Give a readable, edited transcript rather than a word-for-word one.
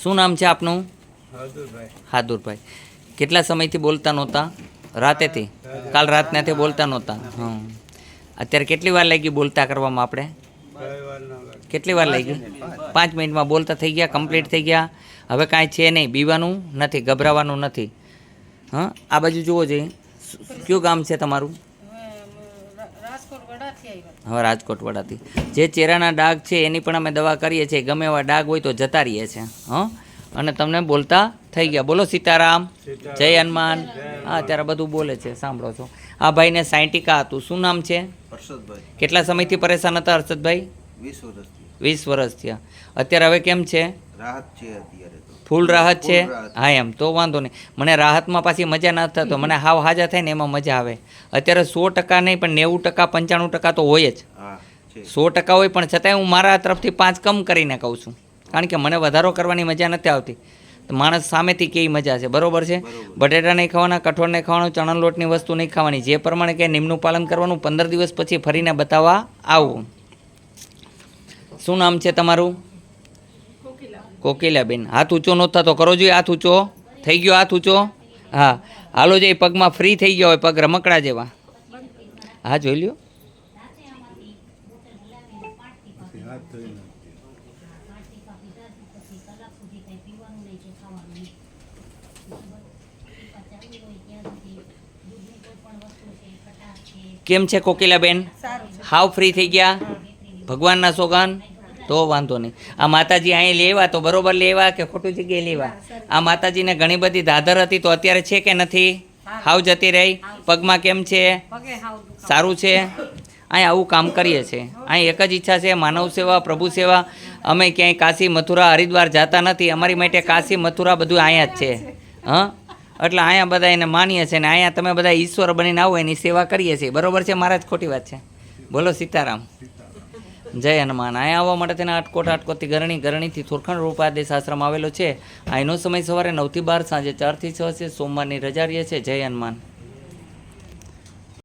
શું નામ છે આપનું? હાદુરભાઈ. હાદુરભાઈ. કેટલા સમયથી બોલતા નહોતા? રાતેથી? કાલ રાતનાથી બોલતા નહોતા? હં. અત્યારે કેટલી વાર લાગી બોલતા કરવામાં આપણે? કેટલી વાર લાગી? 5 મિનિટમાં બોલતા થઈ ગયા, કમ્પ્લીટ થઈ ગયા. હવે કાંઈ છે નહીં, બીવાનું નથી, ગભરાવાનું નથી. હા, આ બાજુ જુઓ જોઈએ. કયું ગામ છે તમારું? હવે રાજકોટ વડાથી. જે ચહેરાના ડાઘ છે એની પણ અમે દવા કરીએ છીએ. ગમે એવા ડાઘ હોય તો જતા રહીએ છીએ. હં, અને તમને બોલતા થઈ ગયા. બોલો સીતારામ, જય હનુમાન. હા, અત્યારે બધું બોલે છે, સાંભળો છો. આ ભાઈને સાયન્ટિકા હતું. શું નામ છે? હર્ષદભાઈ. કેટલા સમયથી પરેશાન હતા હર્ષદભાઈ? 20 વર્ષથી. 20 વર્ષ થયા. અત્યારે હવે કેમ છે? રાહત છે અત્યારે તો. ફૂલ રાહત છે? ફૂલ રાહત. હા, એમ તો વાંધો નહીં. મને રાહતમાં પાછી મજા નથી થતો. મને હાવ હાજા થાય ને એમાં મજા આવે. અત્યારે 100% નહીં પણ 90% 95% તો હોય જ. હા છે. 100% હોય પણ છતાંય હું મારા તરફથી 5 કમ કરીને કહું છું. કારણ કે મને વધારો કરવાની મજા નથી આવતી. તો માણસ સામેથી કેવી મજા છે, બરોબર છે? બટેટા નહીં ખાવાના, કઠોળ નહીં ખાવાનું, ચણા લોટની વસ્તુ નહીં ખાવાની. જે પ્રમાણે કે નિયમનું પાલન કરવાનું. 15 દિવસ પછી ફરીને બતાવવા આવું. શું નામ છે તમારું? કોકિલાબેન. હાથ ઊંચો નહોતો થતો, કરો જોઈએ. હાથ ઊંચો થઈ ગયો, હાથ ઊંચો. હા, હાલો જે પગમાં ફ્રી થઈ ગયા હોય, પગ રમકડા જેવા. હા, જોઈ લ્યો. કેમ છે કોકિલાબેન? હાવ ફ્રી થઈ ગયા? ભગવાનના સોગન? તો વાંધો નહીં. આ માતાજી અહીં લેવા તો બરોબર લેવા કે ખોટું જગ્યાએ લેવા? આ માતાજીને ઘણી બધી દાદર હતી તો અત્યારે છે કે નથી? હાવ જતી રહી? પગમાં કેમ છે? સારું છે? અહીં આવું કામ કરીએ છીએ. અહીં એક જ ઈચ્છા છે, માનવ સેવા, પ્રભુ સેવા. અમે ક્યાંય કાશી મથુરા હરિદ્વાર જતા નથી. અમારી માટે કાશી મથુરા બધું અહીંયા જ છે. હં, એટલે અહીંયા બધા એને માનીએ છીએ ને અહીંયા તમે બધા ઈશ્વર બનીને આવો એની સેવા કરીએ છીએ. બરોબર છે? મારા જ ખોટી વાત છે? બોલો સીતારામ, જય હનુમાન. અહીંયા આવવા માટે તેના આટકોટથી ગરણીથી થોરખંડ રૂપાદેશ આશ્રમ આવેલો છે. અહીંનો સમય સવારે 9 થી 12, સાંજે 4 થી 6 છે. સોમવારની રજા રહે છે. જય હનુમાન.